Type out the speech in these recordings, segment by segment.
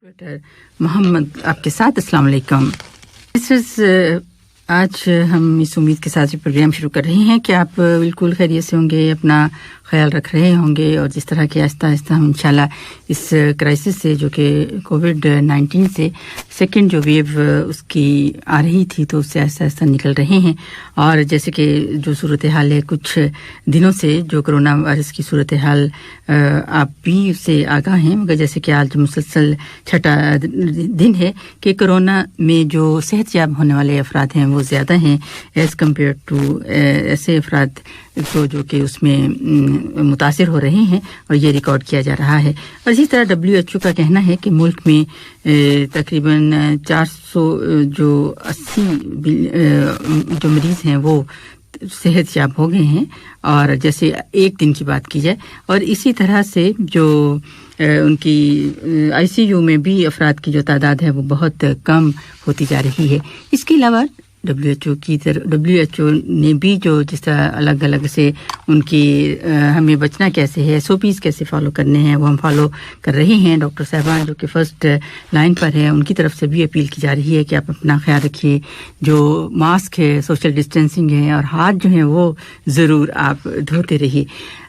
محمد آپ کے ساتھ السلام علیکم. آج ہم اس امید کے ساتھ پروگرام شروع کر رہے ہیں کہ آپ بالکل خیریت سے ہوں گے, اپنا خیال رکھ رہے ہوں گے, اور جس طرح کہ آہستہ آہستہ ہم انشاءاللہ اس کرائسس سے جو کہ کووڈ-19 سے سیکنڈ جو ویو اس کی آ رہی تھی تو اس سے آہستہ آہستہ نکل رہے ہیں. اور جیسے کہ جو صورتحال ہے کچھ دنوں سے جو کرونا وائرس کی صورتحال آپ بھی اس سے آگاہ ہیں, مگر جیسے کہ آج مسلسل چھٹا دن ہے کہ کرونا میں جو صحت یاب ہونے والے افراد ہیں وہ زیادہ ہیں ایز کمپیئر ٹو ایسے افراد کو جو کہ اس میں متاثر ہو رہے ہیں, اور یہ ریکارڈ کیا جا رہا ہے. اور اسی طرح WHO کا کہنا ہے کہ ملک میں تقریباً 480 جو مریض ہیں وہ صحت یاب ہو گئے ہیں, اور جیسے ایک دن کی بات کی جائے, اور اسی طرح سے جو ان کی ICU میں بھی افراد کی جو تعداد ہے وہ بہت کم ہوتی جا رہی ہے. اس کے علاوہ WHO نے بھی جو جس طرح الگ الگ سے ان کی ہمیں بچنا کیسے ہے, SOPs کیسے فالو کرنے ہیں وہ ہم فالو کر رہے ہیں. ڈاکٹر صاحبان جو کہ فرسٹ لائن پر ہے ان کی طرف سے بھی اپیل کی جا رہی ہے کہ آپ اپنا خیال رکھیے, جو ماسک ہے, سوشل ڈسٹینسنگ ہے, اور ہاتھ جو ہیں وہ ضرور آپ دھوتے رہیے.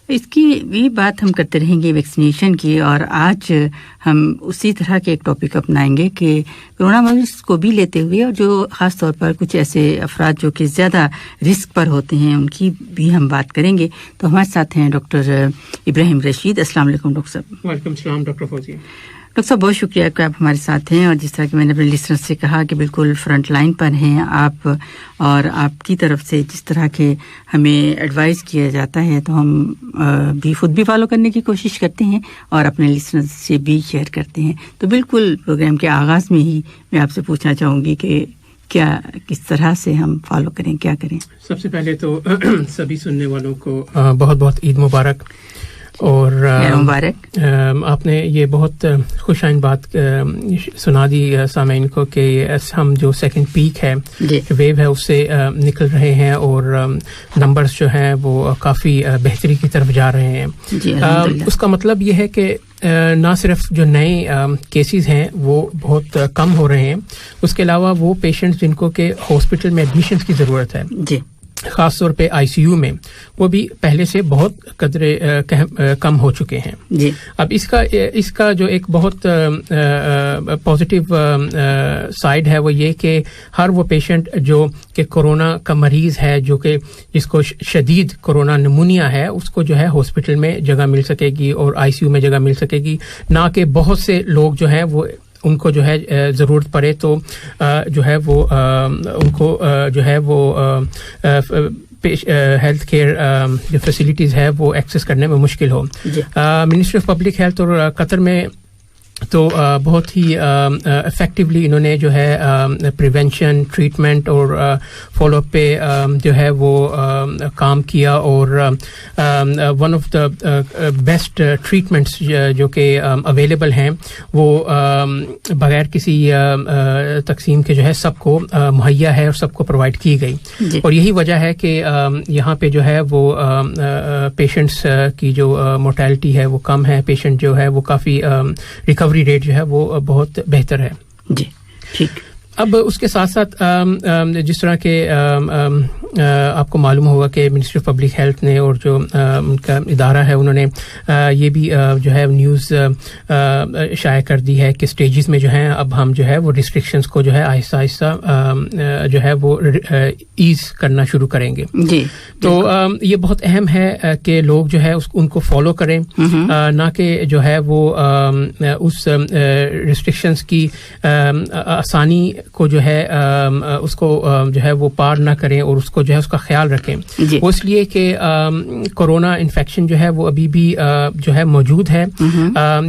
اس کی بھی بات ہم کرتے رہیں گے ویکسینیشن کی, اور آج ہم اسی طرح کے ایک ٹاپک اپنائیں گے کہ کرونا وائرس کو بھی لیتے ہوئے, اور جو خاص طور پر کچھ ایسے افراد جو کہ زیادہ رسک پر ہوتے ہیں ان کی بھی ہم بات کریں گے. تو ہمارے ساتھ ہیں ڈاکٹر ابراہیم رشید. السلام علیکم ڈاکٹر صاحب. وعلیکم السلام ڈاکٹر فوزیہ. ڈاکٹر صاحب بہت شکریہ کہ آپ ہمارے ساتھ ہیں, اور جس طرح کہ میں نے اپنے لسنر سے کہا کہ بالکل فرنٹ لائن پر ہیں آپ, اور آپ کی طرف سے جس طرح کے ہمیں ایڈوائز کیا جاتا ہے تو ہم بھی خود بھی فالو کرنے کی کوشش کرتے ہیں اور اپنے لسنر سے بھی شیئر کرتے ہیں. تو بالکل پروگرام کے آغاز میں ہی میں آپ سے پوچھنا چاہوں گی کہ کیا کس طرح سے ہم فالو کریں, کیا کریں؟ سب سے پہلے تو سبھی سننے والوں کو بہت بہت عید مبارک. اور آپ نے یہ بہت خوش آئند بات سنا دی سامعین کو کہ ہم جو سیکنڈ پیک ہے ویو ہے اس سے نکل رہے ہیں, اور نمبرز جو ہیں وہ کافی بہتری کی طرف جا رہے ہیں. اس کا مطلب یہ ہے کہ نہ صرف جو نئے کیسز ہیں وہ بہت کم ہو رہے ہیں, اس کے علاوہ وہ پیشنٹس جن کو کہ ہاسپٹل میں ایڈمیشن کی ضرورت ہے خاص طور پہ ICU میں, وہ بھی پہلے سے بہت قدرے کم ہو چکے ہیں. اب اس کا جو ایک بہت پازیٹیو سائڈ ہے وہ یہ کہ ہر وہ پیشنٹ جو کہ کورونا کا مریض ہے, جو کہ جس کو شدید کورونا نمونیا ہے, اس کو جو ہے ہاسپٹل میں جگہ مل سکے گی اور ICU میں جگہ مل سکے گی, نہ کہ بہت سے لوگ جو ہیں وہ ان کو جو ہے ضرورت پڑے تو جو ہے وہ ان کو جو ہے وہ ہیلتھ کیئر جو فیسلٹیز ہے وہ ایکسیس کرنے میں مشکل ہو. منسٹری آف پبلک ہیلتھ اور قطر میں تو بہت ہی افیکٹولی انہوں نے جو ہے پریونشن, ٹریٹمنٹ اور فالو اپ پہ جو ہے وہ کام کیا, اور one of the best treatments جو کہ اویلیبل ہیں وہ بغیر کسی تقسیم کے جو ہے سب کو مہیا ہے اور سب کو پرووائڈ کی گئی. اور یہی وجہ ہے کہ یہاں پہ جو ہے وہ پیشنٹس کی جو مورٹیلٹی ہے وہ کم ہے, پیشنٹ جو ہے وہ کافی ریکوری ریٹ جو ہے وہ بہت بہتر ہے. جی ٹھیک. اب اس کے ساتھ ساتھ جس طرح کے آپ کو معلوم ہوگا کہ منسٹری آف پبلک ہیلتھ نے اور جو ان کا ادارہ ہے انہوں نے یہ بھی جو ہے نیوز شائع کر دی ہے کہ سٹیجز میں جو ہیں اب ہم جو ہے وہ ریسٹرکشنز کو جو ہے آہستہ آہستہ جو ہے وہ ایز کرنا شروع کریں گے. جی تو یہ بہت اہم ہے کہ لوگ جو ہے ان کو فالو کریں, نہ کہ جو ہے وہ اس ریسٹرکشنز کی آسانی کو جو ہے اس کو جو ہے وہ پار نہ کریں اور اس کو جو ہے اس کا خیال رکھیں. وہ اس لیے کہ کورونا انفیکشن جو ہے وہ ابھی بھی جو ہے موجود ہے.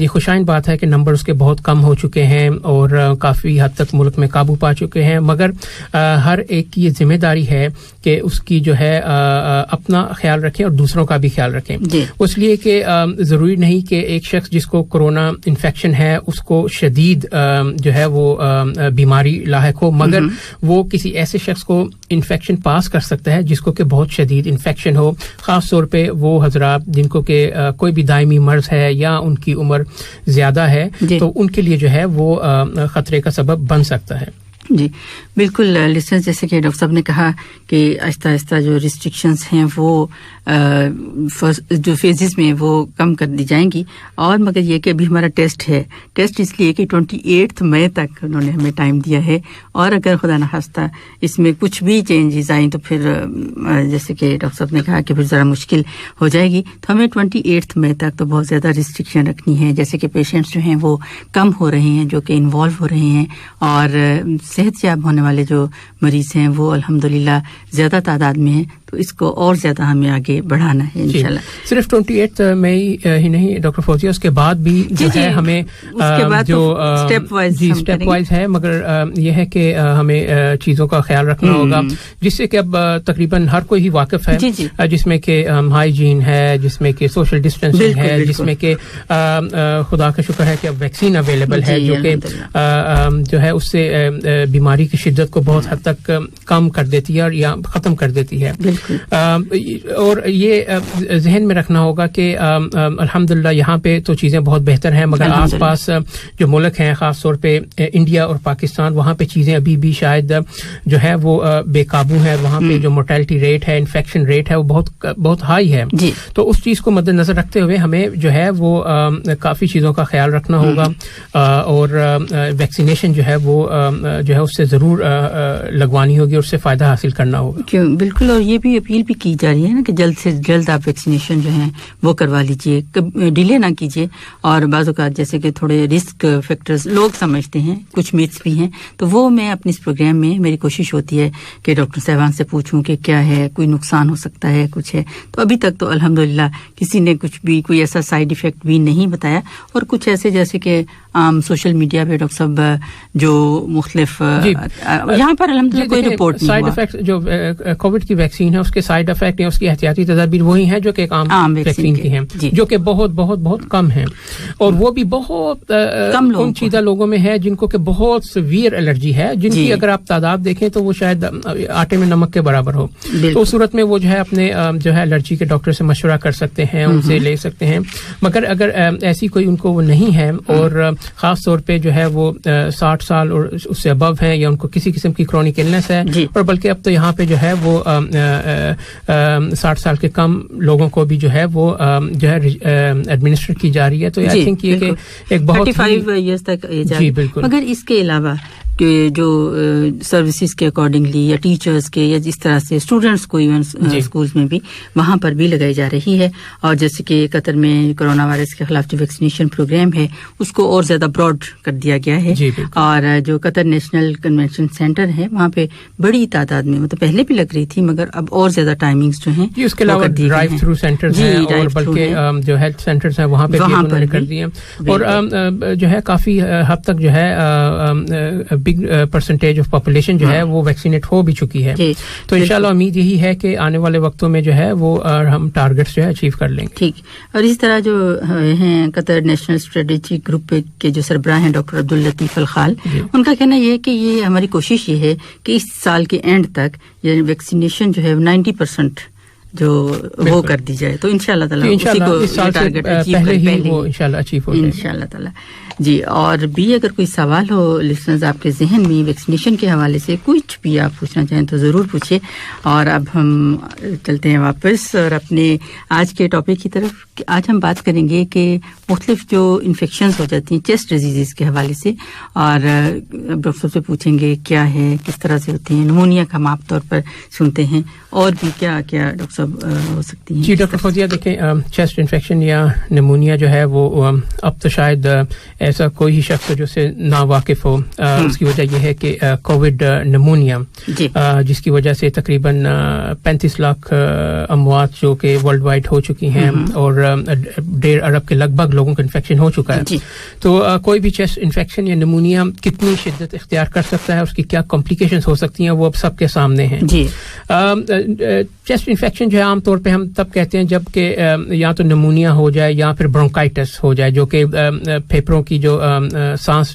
یہ خوشائند بات ہے کہ نمبر اس کے بہت کم ہو چکے ہیں اور کافی حد تک ملک میں قابو پا چکے ہیں, مگر ہر ایک کی یہ ذمہ داری ہے کہ اس کی جو ہے اپنا خیال رکھیں اور دوسروں کا بھی خیال رکھیں. اس لیے کہ ضروری نہیں کہ ایک شخص جس کو کورونا انفیکشن ہے اس کو شدید جو ہے وہ بیماری لاحق ہو, مگر وہ کسی ایسے شخص کو انفیکشن پاس کر کر سکتا ہے جس کو کہ بہت شدید انفیکشن ہو, خاص طور پہ وہ حضرات جن کو کہ کوئی بھی دائمی مرض ہے یا ان کی عمر زیادہ ہے تو ان کے لیے جو ہے وہ خطرے کا سبب بن سکتا ہے. جی بالکل لسنر, جیسے کہ ڈاکٹر صاحب نے کہا کہ آہستہ آہستہ جو ریسٹرکشنز ہیں وہ جو فیزز میں وہ کم کر دی جائیں گی, اور مگر یہ کہ ابھی ہمارا ٹیسٹ ہے, ٹیسٹ اس لیے کہ 28 مئی تک انہوں نے ہمیں ٹائم دیا ہے, اور اگر خدا نخواستہ اس میں کچھ بھی چینجز آئیں تو پھر جیسے کہ ڈاکٹر صاحب نے کہا کہ پھر ذرا مشکل ہو جائے گی, تو ہمیں 28 مئی تک تو بہت زیادہ ریسٹرکشن رکھنی ہے. جیسے کہ پیشنٹس جو ہیں وہ کم ہو رہے ہیں جو کہ انوالو ہو رہے ہیں, اور صحت یاب ہونے والے جو مریض ہیں وہ الحمدللہ زیادہ تعداد میں ہیں, تو اس کو اور زیادہ ہمیں آگے بڑھانا ہے انشاءاللہ. صرف 28 مئی ہی نہیں ڈاکٹر فوزیہ, اس کے بعد بھی جو ہے ہمیں اس کے بعد جو اسٹیپ وائز ہے, مگر یہ ہے کہ ہمیں چیزوں کا خیال رکھنا ہوگا جس سے کہ اب تقریباً ہر کوئی ہی واقف ہے, جس میں کہ ہائیجین ہے, جس میں کہ سوشل ڈسٹینسنگ ہے, جس میں کہ خدا کا شکر ہے کہ اب ویکسین اویلیبل ہے جو کہ جو ہے اس سے بیماری کی شدت کو بہت حد تک کم کر دیتی ہے اور یا ختم کر دیتی ہے. اور یہ ذہن میں رکھنا ہوگا کہ الحمدللہ یہاں پہ تو چیزیں بہت بہتر ہیں, مگر آس پاس جو ملک ہیں خاص طور پہ انڈیا اور پاکستان, وہاں پہ چیزیں ابھی بھی شاید جو ہے وہ بے قابو ہے. وہاں پہ جو مورٹیلٹی ریٹ ہے, انفیکشن ریٹ ہے, وہ بہت ہائی ہے. تو اس چیز کو مد نظر رکھتے ہوئے ہمیں جو ہے وہ کافی چیزوں کا خیال رکھنا ہوگا, اور ویکسینیشن جو ہے وہ جو ہے اس سے ضرور لگوانی ہوگی اور اس سے فائدہ حاصل کرنا ہوگا. بالکل, اور یہ بھی اپیل بھی کی جا رہی ہے نا کہ جلد سے جلد آپ ویکسینیشن جو ہیں وہ کروا لیجئے, ڈیلے نہ کیجئے. اور بعض اوقات جیسے کہ تھوڑے رسک فیکٹرز لوگ سمجھتے ہیں, کچھ میتھس بھی ہیں, تو وہ میں اپنے اس پروگرام میں میری کوشش ہوتی ہے کہ ڈاکٹر صاحبان سے پوچھوں کہ کیا ہے, کوئی نقصان ہو سکتا ہے, کچھ ہے. تو ابھی تک تو الحمدللہ کسی نے کچھ بھی کوئی ایسا سائیڈ ایفیکٹ بھی نہیں بتایا, اور کچھ ایسے جیسے کہ سوشل میڈیا پہ ڈاکٹر صاحب جو مختلف یہاں پر الحمدللہ کوئی رپورٹ نہیں سائیڈ ایفیکٹ جو کووڈ کی ویکسین ہے اس کے سائیڈ ایفیکٹ یا اس کی احتیاطی تدابیر وہی ہیں جو کہ ایک عام ویکسین کی ہیں, جو کہ بہت بہت بہت کم ہیں, اور وہ بھی بہت کم چیدہ لوگوں میں ہے جن کو کہ بہت سیویئر الرجی ہے, جن کی اگر آپ تعداد دیکھیں تو وہ شاید آٹے میں نمک کے برابر ہو. تو اس صورت میں وہ جو ہے اپنے جو ہے الرجی کے ڈاکٹر سے مشورہ کر سکتے ہیں, ان سے لے سکتے ہیں. مگر اگر ایسی کوئی ان کو وہ نہیں ہے, اور خاص طور پہ جو ہے وہ 60 سال اور اس سے ابو ہیں, یا ان کو کسی قسم کی کرونک النس ہے, اور بلکہ اب تو یہاں پہ جو ہے وہ 60 سال کے کم لوگوں کو بھی جو ہے وہ جو ہے ایڈمنسٹر کی جا رہی ہے. تو آئی تھنک یہ کہ ایک بہت 35 ایئرز تک ایج ہے. مگر اس کے علاوہ کہ جو سروسز کے اکارڈنگلی یا ٹیچرز کے یا جس طرح سے اسٹوڈنٹس کو ایون اسکولز میں بھی وہاں پر بھی لگائی جا رہی ہے. اور جیسے کہ قطر میں کرونا وائرس کے خلاف جو ویکسینیشن پروگرام ہے اس کو اور زیادہ براڈ کر دیا گیا ہے. اور جو قطر نیشنل کنونشن سینٹر ہے وہاں پہ بڑی تعداد میں, مطلب پہلے بھی لگ رہی تھی مگر اب اور زیادہ ٹائمنگز جو ہیں اس کے علاوہ ڈرائیو تھرو سینٹرز ہیں, اور بلکہ جو ہیلتھ سینٹرز ہیں وہاں پہ بھی انہوں نے کر دیے, اور جو ہے کافی حد تک جو ہے بگ پرسنٹیج آف پاپولیشن جو ہے وہ ویکسینیٹ ہو بھی چکی ہے. تو انشاءاللہ امید یہی ہے کہ آنے والے وقتوں میں جو ہے وہ ہم ٹارگیٹس جو ہے اچیو کر لیں گے. ٹھیک. اور اس طرح جو ہیں قطر نیشنل اسٹریٹجی گروپ کے جو سربراہ ہیں ڈاکٹر عبداللطیف الخال, ان کا کہنا یہ ہے کہ یہ ہماری کوشش یہ ہے کہ اس سال کے اینڈ تک یہ ویکسینیشن جو ہے 90% جو وہ کر دی جائے. تو انشاءاللہ تعالی اسی کو اس سال سے پہلے ہی وہ انشاءاللہ اچیو ہو جائے انشاءاللہ تعالی. جی, اور بھی اگر کوئی سوال ہو لسنرز آپ کے ذہن میں ویکسینیشن کے حوالے سے کچھ بھی آپ پوچھنا چاہیں تو ضرور پوچھیں. اور اب ہم چلتے ہیں واپس اور اپنے آج کے ٹاپک کی طرف. آج ہم بات کریں گے کہ مختلف جو انفیکشنز ہو جاتی ہیں چیسٹ ڈیزیز کے حوالے سے, اور ڈاکٹر سے پوچھیں گے کیا ہے, کس طرح سے ہوتی ہیں. نمونیا کا ہم عام طور پر سنتے ہیں, اور بھی کیا کیا ڈاکٹر صاحب ہو سکتی ہیں. جی ڈاکٹر فوزیہ, دیکھیں چیسٹ انفیکشن یا نمونیا جو ہے وہ اب تو شاید ایسا کوئی ہی شخص جو سے نا واقف ہو. اس کی وجہ یہ ہے کہ کووڈ نمونیا جس کی وجہ سے تقریباً 35 لاکھ اموات جو کہ ورلڈ وائڈ ہو چکی ہیں, اور 1.5 ارب کے لگ بھگ لوگوں کا انفیکشن ہو چکا ہے. تو کوئی بھی چیسٹ انفیکشن یا نمونیا کتنی شدت اختیار کر سکتا ہے, اس کی کیا کمپلیکیشنز ہو سکتی ہیں, وہ اب سب کے سامنے ہیں. چیسٹ انفیکشن جو ہے عام طور پہ ہم تب کہتے ہیں جب کہ یا تو نمونیا ہو جائے یا پھر برونکائٹس ہو جائے, جو کہ پھیپھڑوں کی جو سانس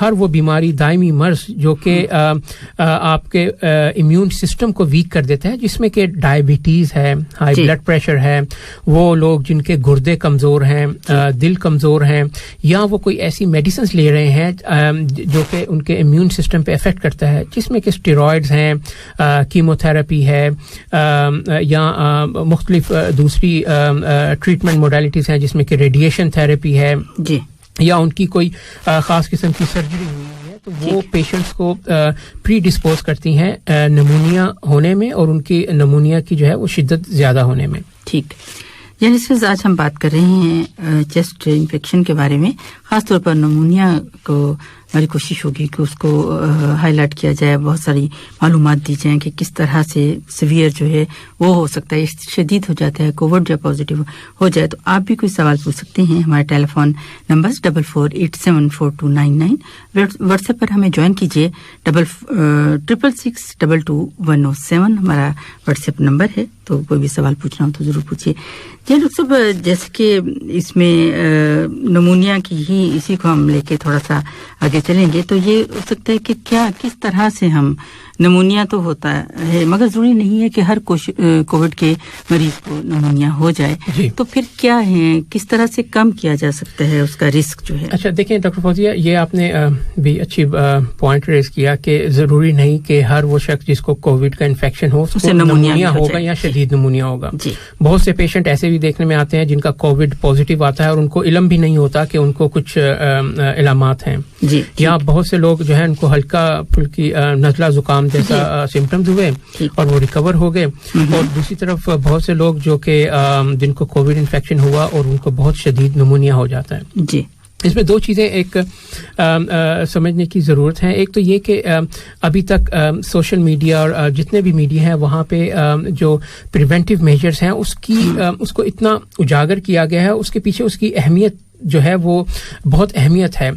ہر وہ بیماری دائمی مرض جو کہ آپ کے امیون سسٹم کو ویک کر دیتا ہے, جس میں کہ ڈائبٹیز ہے, ہائی بلڈ پریشر ہے, وہ لوگ جن کے گردے کمزور ہیں, دل کمزور ہیں, یا وہ کوئی ایسی میڈیسنز لے رہے ہیں جو کہ ان کے امیون سسٹم پہ افیکٹ کرتا ہے, جس میں کہ اسٹیرائڈز ہیں, کیمو تھراپی ہے, یا مختلف دوسری ٹریٹمنٹ موڈیلٹیز ہیں جس میں کہ ریڈیشن تھراپی ہے, جی, یا ان کی کوئی خاص قسم کی سرجری ہوئی ہے, تو وہ پیشنٹس کو پری ڈسپوز کرتی ہیں نمونیا ہونے میں اور ان کی نمونیا کی جو ہے وہ شدت زیادہ ہونے میں. ٹھیک, یعنی اس آج ہم بات کر رہے ہیں چیسٹ انفیکشن کے بارے میں, خاص طور پر نمونیا کو ہماری کوشش ہوگی کہ اس کو ہائی لائٹ کیا جائے, بہت ساری معلومات دی جائیں کہ کس طرح سے سیویئر جو ہے وہ ہو سکتا ہے, شدید ہو جاتا ہے, کووڈ جب پازیٹیو ہو جائے. تو آپ بھی کوئی سوال پوچھ سکتے ہیں. ہمارے ٹیلی فون نمبرز 44874299, واٹس ایپ پر ہمیں جوائن کیجیے 66622107 ہمارا واٹس ایپ نمبر ہے. تو کوئی بھی سوال پوچھنا ہو تو ضرور پوچھیے. جی ڈاکٹر صاحب, جیسے کہ اس میں نمونیا کی ہی اسی کو ہم لے کے تھوڑا سا آگے چلیں گے, تو یہ ہو سکتا ہے کہ کیا کس طرح سے ہم نمونیا تو ہوتا ہے مگر ضروری نہیں ہے کہ ہر کووڈ کے مریض کو نمونیا ہو جائے, تو پھر کیا ہے, کس طرح سے کم کیا جا سکتا ہے اس کا رسک جو ہے؟ اچھا دیکھیں ڈاکٹر فوزیہ, یہ آپ نے بھی اچھی پوائنٹ ریز کیا کہ ضروری نہیں کہ ہر وہ شخص جس کو کووڈ کا انفیکشن ہو اس کو نمونیا ہوگا یا شدید نمونیا ہوگا. بہت سے پیشنٹ ایسے بھی دیکھنے میں آتے ہیں جن کا کووڈ پازیٹیو آتا ہے اور ان کو علم بھی نہیں ہوتا کہ ان کو کچھ علامات ہیں, یا بہت سے لوگ جو ہے ان کو ہلکا پھلکی نزلہ زکام جیسا سمٹمز ہوئے اور وہ ریکور ہو گئے, اور دوسری طرف بہت سے لوگ جو کہ جن کو کووڈ انفیکشن ہوا اور ان کو بہت شدید نمونیا ہو جاتا ہے. جی, اس میں دو چیزیں ایک سمجھنے کی ضرورت ہے. ایک تو یہ کہ ابھی تک سوشل میڈیا اور جتنے بھی میڈیا ہیں وہاں پہ جو پریونٹیو میجرز ہیں اس کو اتنا اجاگر کیا گیا ہے, اس کے پیچھے اس کی اہمیت جو ہے وہ بہت اہمیت ہے.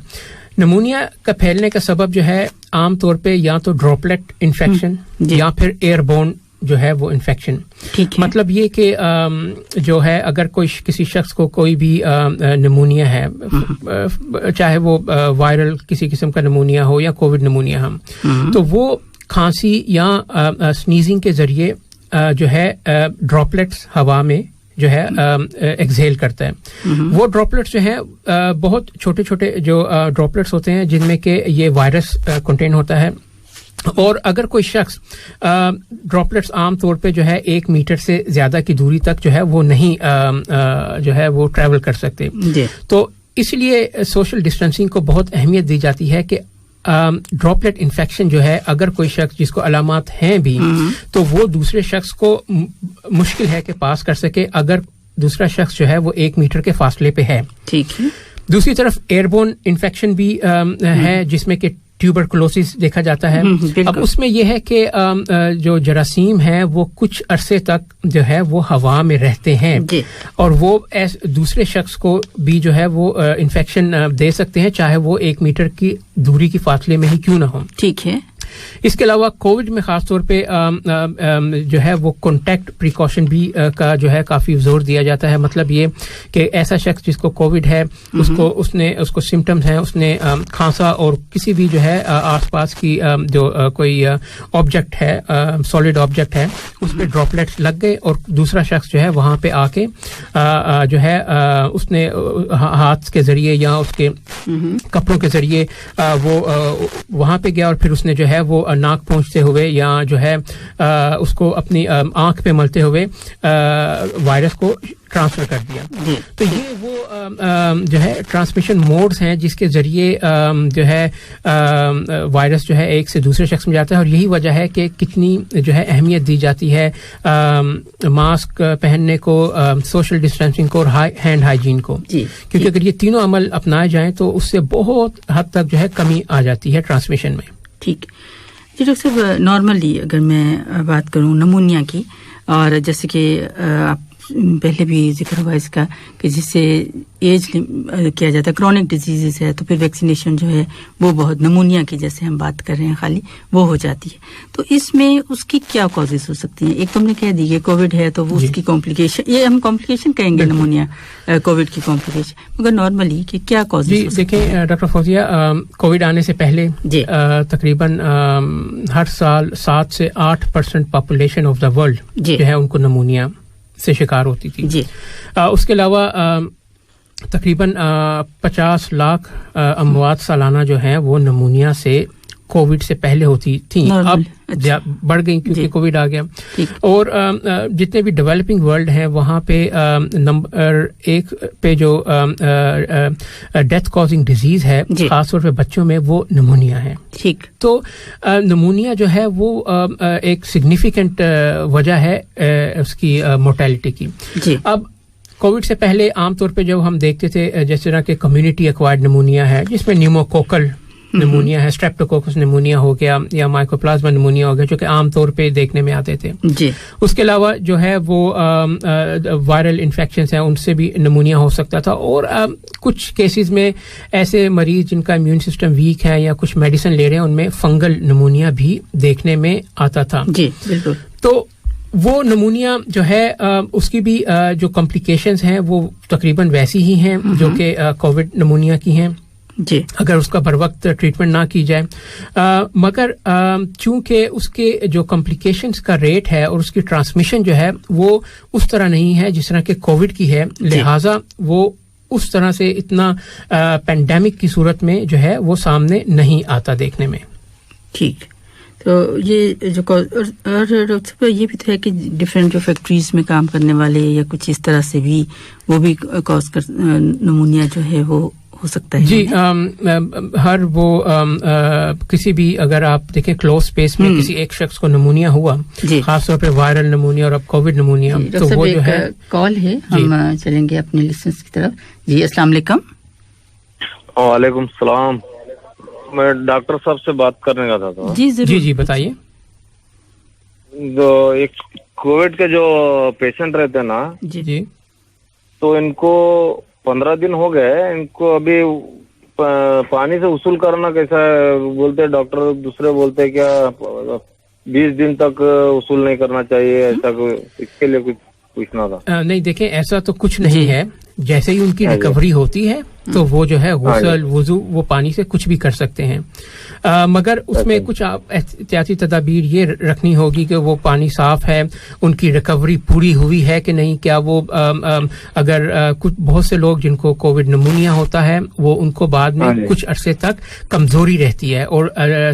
نمونیا کا پھیلنے کا سبب جو ہے عام طور پہ یا تو ڈراپلیٹ انفیکشن یا پھر ایئر بورن جو ہے وہ انفیکشن. مطلب یہ کہ جو ہے اگر کسی شخص کو کوئی بھی نمونیا ہے, چاہے وہ وائرل کسی قسم کا نمونیا ہو یا کووڈ نمونیا ہم, تو وہ کھانسی یا سنیزنگ کے ذریعے جو ہے ڈراپلیٹس ہوا میں جو ہے ایکسہیل کرتا ہے. وہ ڈراپلیٹس جو ہیں بہت چھوٹے چھوٹے جو ڈراپلیٹس ہوتے ہیں جن میں کہ یہ وائرس کنٹین ہوتا ہے, اور اگر کوئی شخص ڈراپلیٹس عام طور پہ جو ہے 1 میٹر سے زیادہ کی دوری تک جو ہے وہ نہیں جو ہے وہ ٹریول کر سکتے, تو اس لیے سوشل ڈسٹینسنگ کو بہت اہمیت دی جاتی ہے کہ ڈراپلیٹ انفیکشن جو ہے اگر کوئی شخص جس کو علامات ہیں بھی تو وہ دوسرے شخص کو مشکل ہے کہ پاس کر سکے اگر دوسرا شخص جو ہے وہ 1 میٹر کے فاصلے پہ ہے. ٹھیک ہے. دوسری طرف ایئربورن انفیکشن بھی ہے جس میں کہ ٹیوبرکلوسس دیکھا جاتا ہے. اب اس میں یہ ہے کہ جو جراثیم ہیں وہ کچھ عرصے تک جو ہے وہ ہوا میں رہتے ہیں اور وہ دوسرے شخص کو بھی جو ہے وہ انفیکشن دے سکتے ہیں, چاہے وہ 1 میٹر کی دوری کی فاصلے میں ہی کیوں نہ ہو. ٹھیک ہے. اس کے علاوہ کووڈ میں خاص طور پہ جو ہے وہ کانٹیکٹ پریکاشن بھی کا جو ہے کافی زور دیا جاتا ہے. مطلب یہ کہ ایسا شخص جس کو کووڈ ہے اس کو سمٹمز ہیں, اس نے کھانسا اور کسی بھی جو ہے آس پاس کی جو کوئی آبجیکٹ ہے, سالڈ آبجیکٹ ہے, اس پہ ڈراپلیٹس لگ گئے اور دوسرا شخص جو ہے وہاں پہ آ کے جو ہے اس نے ہاتھ کے ذریعے یا اس کے کپڑوں کے ذریعے وہ وہاں پہ گیا اور پھر اس نے جو ہے وہ ناک پہنچتے ہوئے یا جو ہے اس کو اپنی آنکھ پہ ملتے ہوئے وائرس کو ٹرانسفر کر دیا. تو یہ وہ جو ہے ٹرانسمیشن موڈز ہیں جس کے ذریعے جو ہے وائرس جو ہے ایک سے دوسرے شخص میں جاتا ہے, اور یہی وجہ ہے کہ کتنی جو ہے اہمیت دی جاتی ہے ماسک پہننے کو, سوشل ڈسٹینسنگ کو اور ہینڈ ہائیجین کو, کیونکہ اگر یہ تینوں عمل اپنائے جائیں تو اس سے بہت حد تک جو ہے کمی آ جاتی ہے ٹرانسمیشن میں. ٹھیک. جی ڈاکٹر صاحب, نارملی اگر میں بات کروں نمونیا کی, اور جیسے کہ آپ پہلے بھی ذکر ہوا اس کا کہ جس سے ایج کیا جاتا ہے کرونک ڈیزیزز ہے تو پھر ویکسینیشن جو ہے وہ بہت نمونیا کی جیسے ہم بات کر رہے ہیں خالی وہ ہو جاتی ہے. تو اس میں اس کی کیا کازز ہو سکتی ہیں؟ ایک تو ہم نے کہہ دی کہ کووڈ ہے تو وہ اس کی کمپلیکیشن یہ ہم کمپلیکیشن کہیں گے نمونیا کووڈ کی کمپلیکیشن مگر نارملی کہ کیا کازز ہو سکتی ہیں؟ دیکھیں ڈاکٹر فوزیہ کووڈ آنے سے پہلے تقریباً ہر سال 7 سے 8% پاپولیشن آف دا ورلڈ جو ہے ان کو نمونیا سے شکار ہوتی تھی. اس کے علاوہ تقریباً 50 لاکھ اموات سالانہ جو ہیں وہ نمونیا سے کووڈ سے پہلے ہوتی تھیں. اب بڑھ گئی کیونکہ کووڈ آ گیا. اور جتنے بھی ڈیولپنگ ورلڈ ہیں وہاں پہ نمبر 1 پہ جو ڈیتھ کازنگ ڈیزیز ہے خاص طور پہ بچوں میں وہ نمونیا ہے. ٹھیک. تو نمونیا جو ہے وہ ایک سگنیفیکنٹ وجہ ہے اس کی مورٹیلٹی کی. اب کووڈ سے پہلے عام طور پہ جب ہم دیکھتے تھے جس طرح کہ کمیونٹی ایکوائرڈ نمونیا ہے جس میں نیوموکوکل نمونیا ہے, اسٹریپٹوکوکس نمونیا ہو گیا یا مائکوپلازما نمونیا ہو گیا جو کہ عام طور پہ دیکھنے میں آتے تھے. اس کے علاوہ جو ہے وہ وائرل انفیکشنز ہیں ان سے بھی نمونیا ہو سکتا تھا. اور کچھ کیسز میں ایسے مریض جن کا امیون سسٹم ویک ہے یا کچھ میڈیسن لے رہے ہیں ان میں فنگل نمونیا بھی دیکھنے میں آتا تھا. جی بالکل. تو وہ نمونیا جو ہے اس کی بھی جو کمپلیکیشنز ہیں وہ تقریباً ویسی ہی ہیں جو کہ کووڈ نمونیا کی ہیں جی اگر اس کا بر وقت ٹریٹمنٹ نہ کی جائے. مگر چونکہ اس کے جو کمپلیکیشنز کا ریٹ ہے اور اس کی ٹرانسمیشن جو ہے وہ اس طرح نہیں ہے جس طرح کہ کووڈ کی ہے, لہٰذا وہ اس طرح سے اتنا پینڈیمک کی صورت میں جو ہے وہ سامنے نہیں آتا دیکھنے میں. ٹھیک. تو یہ جو اور یہ بھی تو ہے کہ ڈفرینٹ جو فیکٹریز میں کام کرنے والے یا کچھ اس طرح سے بھی وہ بھی کاز کر نمونیا جو ہے وہ ہو سکتا ہے. جی ہر وہ کسی بھی اگر آپ دیکھیں کلوز اسپیس میں کسی ایک شخص کو نمونیا ہوا خاص طور پہ وائرل نمونیا اور اب کووڈ نمونیا تو وہ جو ہے کال ہے ہم چلیں گے اپنے لسنرز کی طرف. جی السلام علیکم. وعلیکم السلام. میں ڈاکٹر صاحب سے بات کرنے کا تھا. جی ضرور. جی بتائیے. جو ایک کووڈ کے جو پیشنٹ رہتے ہیں نا جی تو ان کو 15 دن ہو گئے, ان کو ابھی پانی سے غسل کرنا کیسا ہے بولتے ڈاکٹر, دوسرے بولتے کیا 20 دن تک غسل نہیں کرنا چاہیے, ایسا اس کے لیے کچھ پوچھنا تھا. نہیں دیکھیں ایسا تو کچھ نہیں ہے, جیسے ہی ان کی ریکوری ہوتی ہے تو وہ جو ہے غسل وضو وہ پانی سے کچھ بھی کر سکتے ہیں, مگر اس میں کچھ احتیاطی تدابیر یہ رکھنی ہوگی کہ وہ پانی صاف ہے, ان کی ریکوری پوری ہوئی ہے کہ نہیں, کیا وہ اگر کچھ بہت سے لوگ جن کو کووڈ نمونیا ہوتا ہے وہ ان کو بعد میں کچھ عرصے تک کمزوری رہتی ہے اور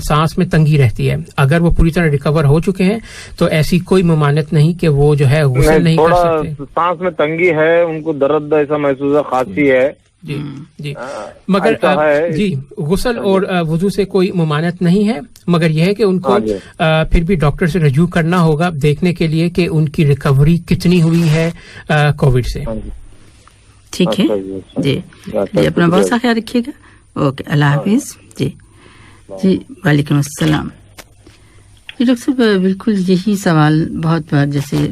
سانس میں تنگی رہتی ہے, اگر وہ پوری طرح ریکور ہو چکے ہیں تو ایسی کوئی ممانعت نہیں کہ وہ جو ہے غسل نہیں کر سکتے. سانس میں تنگی ہے, ان کو درد ایسا محسوس ہے, کھانسی ہے. جی جی مگر جی غسل اور وضو سے کوئی ممانعت نہیں ہے, مگر یہ ہے کہ ان کو پھر بھی ڈاکٹر سے رجوع کرنا ہوگا دیکھنے کے لیے کہ ان کی ریکوری کتنی ہوئی ہے کووڈ سے. ٹھیک ہے جی جی اپنا بہت سا خیال رکھیے گا. اوکے اللہ حافظ. جی جی وعلیکم السلام. جی ڈاکٹر صاحب بالکل یہی سوال بہت بار جیسے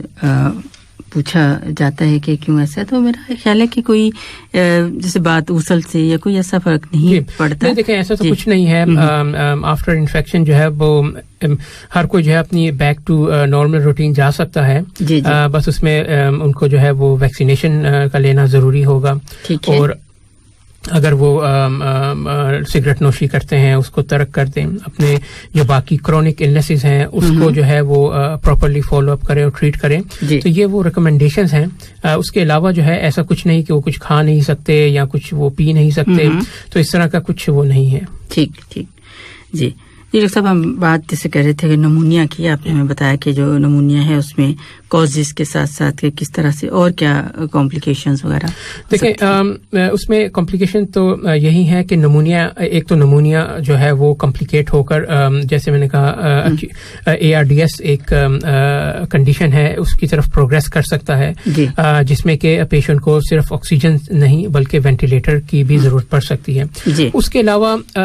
پوچھا جاتا ہے کہ کیوں ایسا ہے, تو میرا خیال ہے کہ کوئی جیسے بات غسل سے یا کوئی ایسا فرق نہیں پڑتا. دیکھیں ایسا تو کچھ نہیں ہے, آفٹر انفیکشن جو ہے وہ ہر کوئی جو ہے اپنی بیک ٹو نارمل روٹین جا سکتا ہے, بس اس میں ان کو جو ہے وہ ویکسینیشن کا لینا ضروری ہوگا. اور اگر وہ سگریٹ نوشی کرتے ہیں اس کو ترک کر دیں, اپنے جو باقی کرونک النیسز ہیں اس کو جو ہے وہ پراپرلی فالو اپ کریں اور ٹریٹ کریں. تو یہ وہ ریکمنڈیشنز ہیں. اس کے علاوہ جو ہے ایسا کچھ نہیں کہ وہ کچھ کھا نہیں سکتے یا کچھ وہ پی نہیں سکتے, تو اس طرح کا کچھ وہ نہیں ہے. ٹھیک ٹھیک. جی جی ڈاکٹر صاحب ہم بات جیسے کر رہے تھے کہ نمونیا کی, آپ نے ہمیں بتایا کہ جو نمونیا ہے اس میں کازز کے ساتھ ساتھ کس طرح سے اور کیا کمپلیکیشنز وغیرہ. دیکھیں اس میں کمپلیکیشن تو یہی ہے کہ نمونیا, ایک تو نمونیا جو ہے وہ کمپلیکیٹ ہو کر جیسے میں نے کہا ARDS ایک کنڈیشن ہے اس کی طرف پروگریس کر سکتا ہے, جس میں کہ پیشنٹ کو صرف آکسیجن نہیں بلکہ وینٹیلیٹر کی بھی ضرورت پڑ سکتی ہے. اس کے علاوہ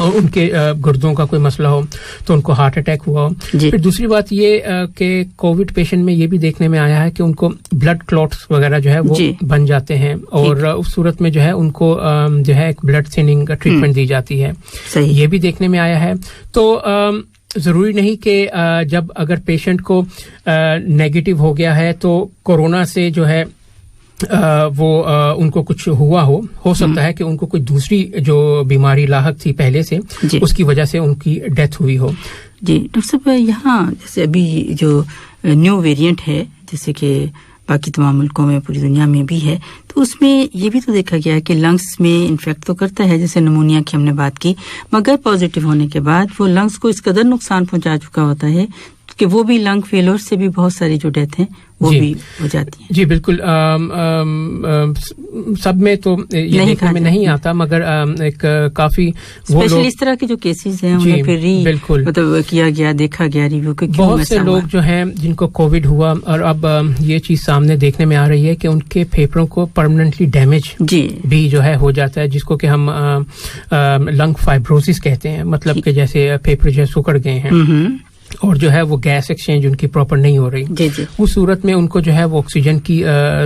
اور ان کے گردوں کا کوئی مسئلہ ہو تو ان کو ہارٹ اٹیک ہوا ہو. پھر دوسری بات یہ کہ کووڈ پیشنٹ میں یہ بھی دیکھنے میں آیا ہے کہ ان کو بلڈ کلوٹس وغیرہ جو ہے وہ بن جاتے ہیں, اور اس صورت میں جو ہے ان کو جو ہے ایک بلڈ تھننگ کا ٹریٹمنٹ دی جاتی ہے. یہ بھی دیکھنے میں آیا ہے. تو ضروری نہیں کہ جب اگر پیشنٹ کو نیگیٹو ہو گیا ہے تو کورونا سے جو ہے وہ ان کو کچھ ہوا ہو سکتا ہے کہ ان کو کوئی دوسری جو بیماری لاحق تھی پہلے سے اس کی وجہ سے ان کی ڈیتھ ہوئی ہو. جی ڈاکٹر صاحب, یہاں جیسے ابھی جو نیو ویریئنٹ ہے جیسے کہ باقی تمام ملکوں میں پوری دنیا میں بھی ہے, تو اس میں یہ بھی تو دیکھا گیا ہے کہ لنگس میں انفیکٹ تو کرتا ہے, جیسے نمونیا کی ہم نے بات کی, مگر پازیٹیو ہونے کے بعد وہ لنگس کو اس قدر نقصان پہنچا چکا ہوتا ہے کہ وہ بھی لنگ فیلور سے بھی بہت ساری جو ڈیتھ ہیں وہ بھی ہو جاتی ہیں. جی بالکل, سب میں تو یہ دیکھنے میں نہیں آتا, مگر ایک کافی اسپیشلی اس طرح کے جو کیسز ہیں انہیں پھر مطلب کیا گیا, دیکھا گیا ریویو کہ بہت سے لوگ جو ہیں جن کو کووڈ ہوا اور اب یہ چیز سامنے دیکھنے میں آ رہی ہے کہ ان کے پھیپھڑوں کو پرماننٹلی ڈیمیج بھی جو ہے ہو جاتا ہے, جس کو کہ ہم لنگ فائبروسس کہتے ہیں. مطلب کہ جیسے پھیپھڑے جو ہے سکڑ گئے ہیں اور جو ہے وہ گیس ایکسچینج ان کی پراپر نہیں ہو رہی. اس صورت میں ان کو جو ہے وہ آکسیجن کی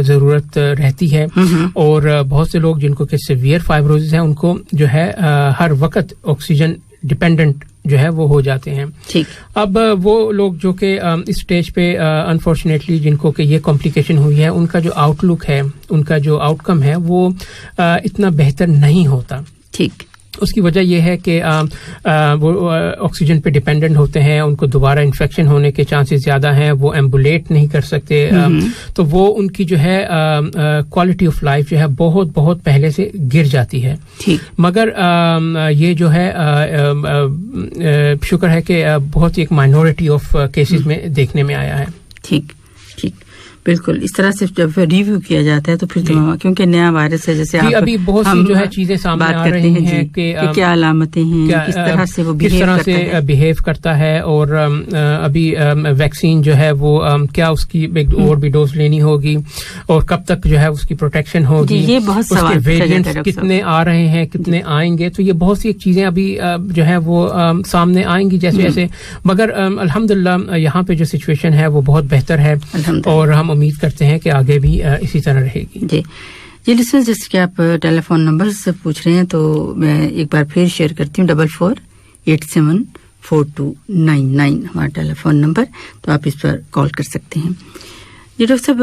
ضرورت رہتی ہے, اور بہت سے لوگ جن کو کہ سیویئر فائبروسس ہیں ان کو جو ہے ہر وقت آکسیجن ڈیپینڈنٹ جو ہے وہ ہو جاتے ہیں. اب وہ لوگ جو کہ اس سٹیج پہ انفارچونیٹلی جن کو کہ یہ کمپلیکیشن ہوئی ہے, ان کا جو آؤٹ لک ہے, ان کا جو آؤٹ کم ہے وہ اتنا بہتر نہیں ہوتا. اس کی وجہ یہ ہے کہ وہ آکسیجن پہ ڈیپینڈنٹ ہوتے ہیں, ان کو دوبارہ انفیکشن ہونے کے چانسز زیادہ ہیں, وہ ایمبولیٹ نہیں کر سکتے, تو وہ ان کی جو ہے کوالٹی آف لائف جو ہے بہت بہت پہلے سے گر جاتی ہے. مگر یہ جو ہے شکر ہے کہ بہت ہی ایک مائنورٹی آف کیسز میں دیکھنے میں آیا ہے. ٹھیک بالکل, اس طرح سے جب ریویو کیا جاتا ہے تو پھر کیونکہ نیا وائرس ہے, جیسے ابھی بہت سی جو ہے چیزیں سامنے آ رہی ہیں کہ کیا علامتیں ہیں, کس طرح سے وہ بہیو کرتا ہے, اور ابھی ویکسین جو ہے وہ کیا اس کی اور بھی ڈوز لینی ہوگی, اور کب تک جو ہے اس کی پروٹیکشن ہوگی, یہ بہت سوال ویریئنٹس کتنے آ رہے ہیں, کتنے آئیں گے, تو یہ بہت سی چیزیں ابھی جو ہے وہ سامنے آئیں گی جیسے ایسے. مگر الحمدللہ یہاں پہ جو سچویشن ہے وہ بہت بہتر ہے, اور ہم امید کرتے ہیں کہ آگے بھی اسی طرح رہے گی. جی لسنر, جیسے کہ آپ ٹیلی فون نمبر سے پوچھ رہے ہیں تو میں ایک بار پھر شیئر کرتی ہوں, 44874299 ہمارا ٹیلی فون نمبر, تو آپ اس پر کال کر سکتے ہیں. جی ڈاکٹر صاحب,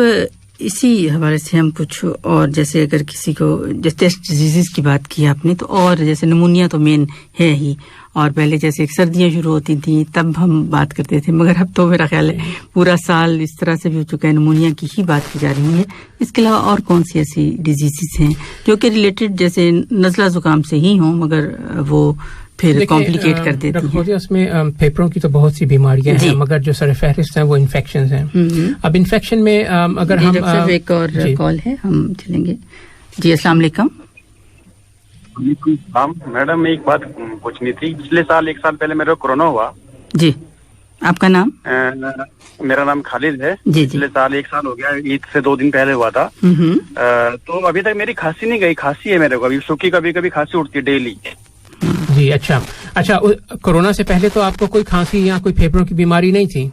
اسی حوالے سے ہم کچھ اور, جیسے اگر کسی کو ٹیسٹ ڈیزیز کی بات کی آپ نے, تو اور جیسے نمونیا تو مین ہے ہی, اور پہلے جیسے سردیاں شروع ہوتی تھیں تب ہم بات کرتے تھے, مگر اب تو میرا خیال ہے پورا سال اس طرح سے بھی ہو چکا ہے, نمونیا کی ہی بات کی جا رہی ہے. اس کے علاوہ اور کون سی ایسی ڈیزیزز ہیں جو کہ ریلیٹڈ جیسے نزلہ زکام سے ہی ہوں مگر وہ پھر کمپلیکیٹ کر دیتی ہیں؟ اس میں پھیپھڑوں کی تو بہت سی بیماریاں ہیں, مگر جو سر فہرست ہیں وہ انفیکشنز ہیں. اب انفیکشن میں اگر ہم ایک اور کال ہے, ہم چلیں گے. جی السلام علیکم. میڈم ایک بات پوچھنی تھی, پچھلے سال 1 سال پہلے میرے کو کورونا ہوا. جی آپ کا نام؟ میرا نام خالد ہے. پچھلے سال 1 سال ہو گیا, عید سے 2 دن پہلے ہوا تھا. تو ابھی تک میری کھانسی نہیں گئی. کھانسی ہے میرے کو ابھی, سوکھی کبھی کبھی کھانسی اٹھتی ہے ڈیلی. جی اچھا, کورونا سے پہلے تو آپ کو کوئی کھانسی یا کوئی پھیپھڑوں کی بیماری نہیں تھی؟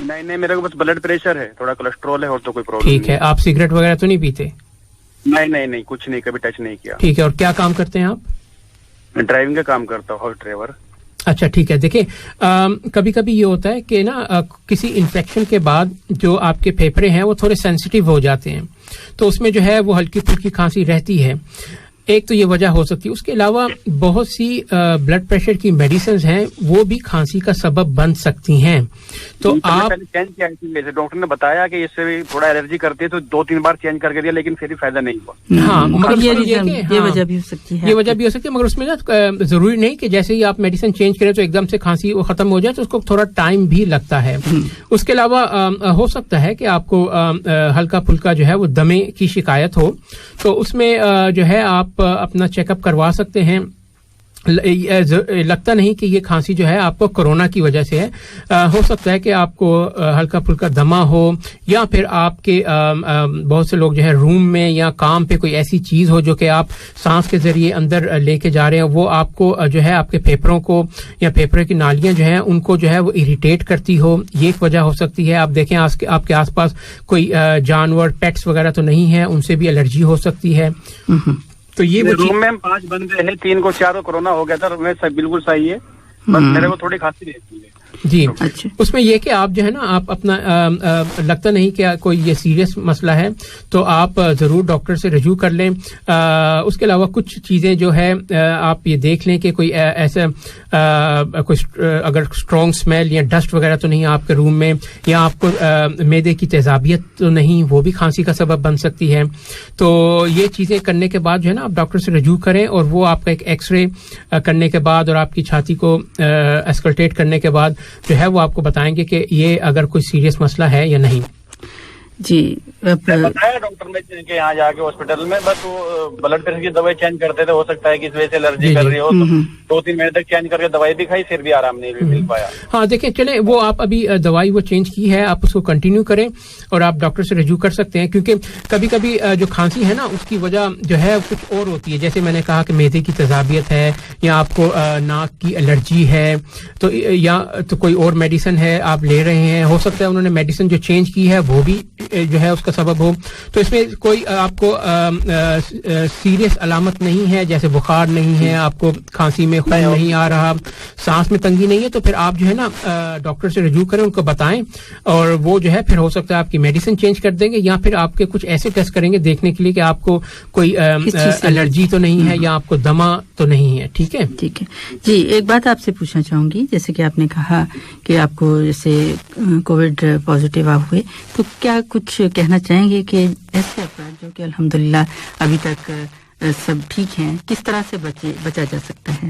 نہیں, میرے کو بس بلڈ پریشر ہے, تھوڑا کولیسٹرول ہے, اور تو کوئی پرابلم. ٹھیک ہے, آپ سگریٹ وغیرہ تو نہیں پیتے؟ نہیں, کچھ نہیں, کبھی ٹچ نہیں کیا. ٹھیک ہے, اور کیا کام کرتے ہیں آپ؟ ڈرائیونگ کا کام کرتا ہوں, ہاؤس ڈرائیور. اچھا ٹھیک ہے. دیکھیں کبھی کبھی یہ ہوتا ہے کہ نا کسی انفیکشن کے بعد جو آپ کے پھیپھڑے ہیں وہ تھوڑے سینسیٹیو ہو جاتے ہیں, تو اس میں جو ہے وہ ہلکی پھلکی کھانسی رہتی ہے. ایک تو یہ وجہ ہو سکتی ہے. اس کے علاوہ بہت سی بلڈ پریشر کی میڈیسنز ہیں, وہ بھی کھانسی کا سبب بن سکتی ہیں. تو آپ چینج کیا ہے, ڈاکٹر نے بتایا کہ اس سے بھی تھوڑا الرجی کرتی ہے, تو 2-3 بار چینج کر کے دیا, لیکن پھر بھی فائدہ نہیں ہوا. ہاں, مگر یہ وجہ بھی ہو سکتی ہے. یہ وجہ بھی ہو سکتی ہے, مگر اس میں نا ضروری نہیں کہ جیسے ہی آپ میڈیسن چینج کریں تو ایک دم سے کھانسی وہ ختم ہو جائے, تو اس کو تھوڑا ٹائم بھی لگتا ہے. اس کے علاوہ ہو سکتا ہے کہ آپ کو ہلکا پھلکا جو ہے وہ دمے کی شکایت ہو, تو اس میں جو ہے آپ اپنا چیک اپ کروا سکتے ہیں. لگتا نہیں کہ یہ کھانسی جو ہے آپ کو کورونا کی وجہ سے ہے. ہو سکتا ہے کہ آپ کو ہلکا پھلکا دمہ ہو, یا پھر آپ کے بہت سے لوگ جو ہے روم میں یا کام پہ کوئی ایسی چیز ہو جو کہ آپ سانس کے ذریعے اندر لے کے جا رہے ہیں, وہ آپ کو جو ہے آپ کے پھیپھڑوں کو یا پھیپھڑے کی نالیاں جو ہیں ان کو جو ہے وہ اریٹیٹ کرتی ہو, یہ ایک وجہ ہو سکتی ہے. آپ دیکھیں آپ کے آس پاس کوئی جانور پیٹس وغیرہ تو نہیں ہے, ان سے بھی الرجی ہو سکتی ہے. تو یہ روم میں 5 بندے ہیں, 3 کو 4 کو کورونا ہو گیا تھا, میں بالکل صحیح ہے, بس میرے کو تھوڑی کھانسی رہتی ہے. جی اچھا. اس میں یہ کہ آپ جو ہے نا آپ اپنا لگتا نہیں کہ کوئی یہ سیریس مسئلہ ہے تو آپ ضرور ڈاکٹر سے رجوع کر لیں. اس کے علاوہ کچھ چیزیں جو ہے آپ یہ دیکھ لیں کہ کوئی ایسا کوئی اگر اسٹرانگ اسمیل یا ڈسٹ وغیرہ تو نہیں آپ کے روم میں, یا آپ کو معدے کی تیزابیت تو نہیں, وہ بھی کھانسی کا سبب بن سکتی ہے. تو یہ چیزیں کرنے کے بعد جو ہے نا آپ ڈاکٹر سے رجوع کریں, اور وہ آپ کا ایک ایکس رے کرنے کے بعد اور آپ کی چھاتی کو اسکلٹیٹ کرنے کے بعد جو ہے وہ آپ کو بتائیں گے کہ یہ اگر کوئی سیریس مسئلہ ہے یا نہیں. جی بتایا ڈاکٹر نے کہ یہاں جا کے ہاسپٹل میں بس وہ بلڈ پریشر کی دوائی چینج کرتے تھے, ہو سکتا ہے کہ اس وجہ سے الرجی کر رہی ہو, تو 2-3 مہینے تک چینج کر کے دوائی بھی کھائی, پھر بھی آرام نہیں مل پایا. ہاں دیکھیں چلیں, وہ آپ ابھی دوائی وہ چینج کی ہے, آپ اس کو کنٹینیو کریں اور آپ ڈاکٹر سے رجوع کر سکتے ہیں, کیونکہ کبھی کبھی جو کھانسی ہے نا اس کی وجہ جو ہے کچھ اور ہوتی ہے. جیسے میں نے کہا کہ معدے کی تیزابیت ہے, یا آپ کو ناک کی الرجی ہے, تو یا تو کوئی اور میڈیسن ہے آپ لے رہے ہیں, ہو سکتا ہے انہوں نے میڈیسن جو چینج کی ہے وہ بھی جو ہے اس کا سبب ہو. تو اس میں کوئی آپ کو سیریس علامت نہیں ہے, جیسے بخار نہیں ہے, آپ کو کھانسی میں خون نہیں آ رہا, سانس میں تنگی نہیں ہے, تو پھر آپ جو ہے نا ڈاکٹر سے رجوع کریں, ان کو بتائیں, اور وہ جو ہے پھر ہو سکتا ہے آپ کی میڈیسن چینج کر دیں گے, یا پھر آپ کے کچھ ایسے ٹیسٹ کریں گے دیکھنے کے لیے کہ آپ کو کوئی الرجی تو نہیں ہے یا آپ کو دمہ تو نہیں ہے. ٹھیک ہے ٹھیک ہے. جی ایک بات آپ سے پوچھنا چاہوں گی, جیسے کہ آپ نے کہا کہ آپ کو جیسے کووڈ پازیٹیو آپ ہوئے, تو کیا کچھ کہنا چاہیں گے کہ ایسے افراد جو کہ الحمدللہ ابھی تک سب ٹھیک ہیں, کس طرح سے بچا جا سکتا ہے؟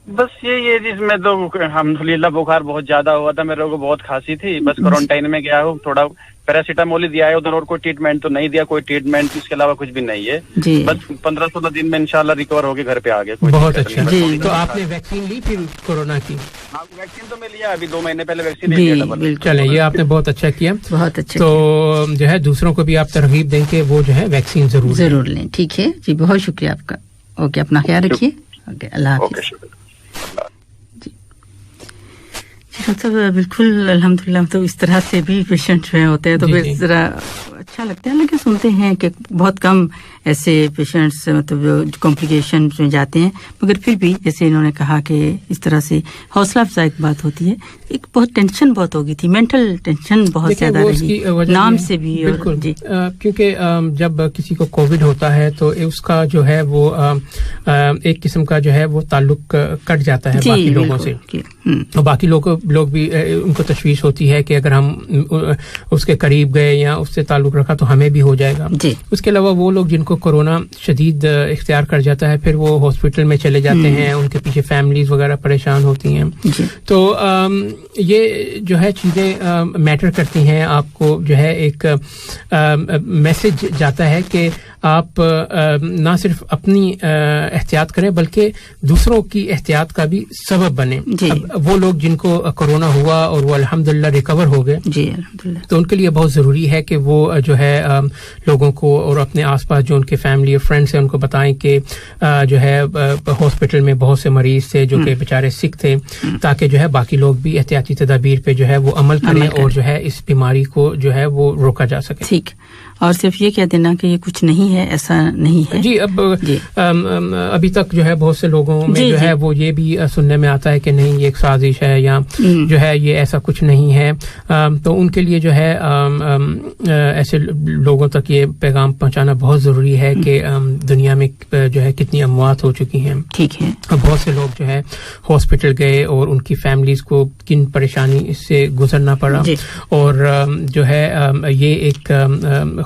بس یہ جس میں تو الحمدللہ بخار بہت زیادہ ہوا تھا, میرے کو بہت کھانسی تھی, بس کوارنٹائن میں گیا ہوں, تھوڑا پیراسیٹامول ہی دیا ہے ادھر, اور کوئی ٹریٹمنٹ تو نہیں دیا, کوئی ٹریٹمنٹ اس کے علاوہ کچھ بھی نہیں ہے. بس 15-16 دن میں انشاءاللہ ریکور ہو کے گھر پہ آ گئے. بہت اچھا. تو آپ نے ویکسین لی پھر کورونا کی؟ ہاں ویکسین تو میں لیا, ابھی 2 مہینے پہلے ویکسین لیا. چلیں یہ آپ نے بہت اچھا کیا, بہت اچھا. تو جو ہے دوسروں کو بھی آپ ترغیب دیں کہ وہ جو ہے ویکسین ضرور لیں. ٹھیک ہے جی, بہت شکریہ آپ کا. اوکے, اپنا خیال رکھیے. اوکے, اللہ حافظ. ڈاکٹر صاحب بالکل الحمدللہ, تو اس طرح سے بھی پیشنٹ جو ہوتے ہیں تو پھر ذرا اچھا لگتا ہے, لیکن سنتے ہیں کہ بہت کم ایسے پیشنٹس مطلب جو کمپلیکیشن میں جاتے ہیں, مگر پھر بھی جیسے انہوں نے کہا کہ اس طرح سے حوصلہ افزائی بات ہوتی ہے. ایک بہت ٹینشن بہت ہوگی تھی, مینٹل ٹینشن بہت زیادہ رہی نام سے بھی. بالکل جی, کیونکہ جب کسی کو کووڈ ہوتا ہے تو اس کا جو ہے وہ ایک قسم کا جو ہے وہ تعلق کٹ جاتا ہے باقی لوگوں سے, اور باقی لوگ بھی ان کو تشویش ہوتی ہے کہ اگر ہم اس کے قریب گئے یا اس سے تعلق رکھا تو ہمیں بھی ہو جائے گا. اس کے علاوہ وہ لوگ جن کو کورونا شدید اختیار کر جاتا ہے, پھر وہ ہاسپٹل میں چلے جاتے ہیں, ان کے پیچھے فیملیز وغیرہ پریشان ہوتی ہیں. تو یہ جو ہے چیزیں میٹر کرتی ہیں. آپ کو جو ہے ایک میسج جاتا ہے کہ آپ نہ صرف اپنی احتیاط کریں بلکہ دوسروں کی احتیاط کا بھی سبب بنے. وہ لوگ جن کو کورونا ہوا اور وہ الحمدللہ ریکور ہو گئے, تو ان کے لیے بہت ضروری ہے کہ وہ جو ہے لوگوں کو اور اپنے آس پاس جو ان کے فیملی اور فرینڈس ہیں ان کو بتائیں کہ جو ہے ہاسپٹل میں بہت سے مریض تھے جو کہ بیچارے سک تھے, تاکہ جو ہے باقی لوگ بھی احتیاطی تدابیر پہ جو ہے وہ عمل کریں اور جو ہے اس بیماری کو جو ہے وہ روکا جا سکے. ٹھیک, اور صرف یہ کہہ دینا کہ یہ کچھ نہیں ہے, ایسا نہیں ہے. جی ابھی تک جو ہے بہت سے لوگوں میں جو ہے وہ یہ بھی سننے میں آتا ہے کہ نہیں یہ ایک سازش ہے یا جو ہے یہ ایسا کچھ نہیں ہے. تو ان کے لیے جو ہے ایسے لوگوں تک یہ پیغام پہنچانا بہت ضروری ہے کہ دنیا میں جو ہے کتنی اموات ہو چکی ہیں. ٹھیک ہے, بہت سے لوگ جو ہے ہاسپٹل گئے اور ان کی فیملیز کو کن پریشانی سے گزرنا پڑا, اور جو ہے یہ ایک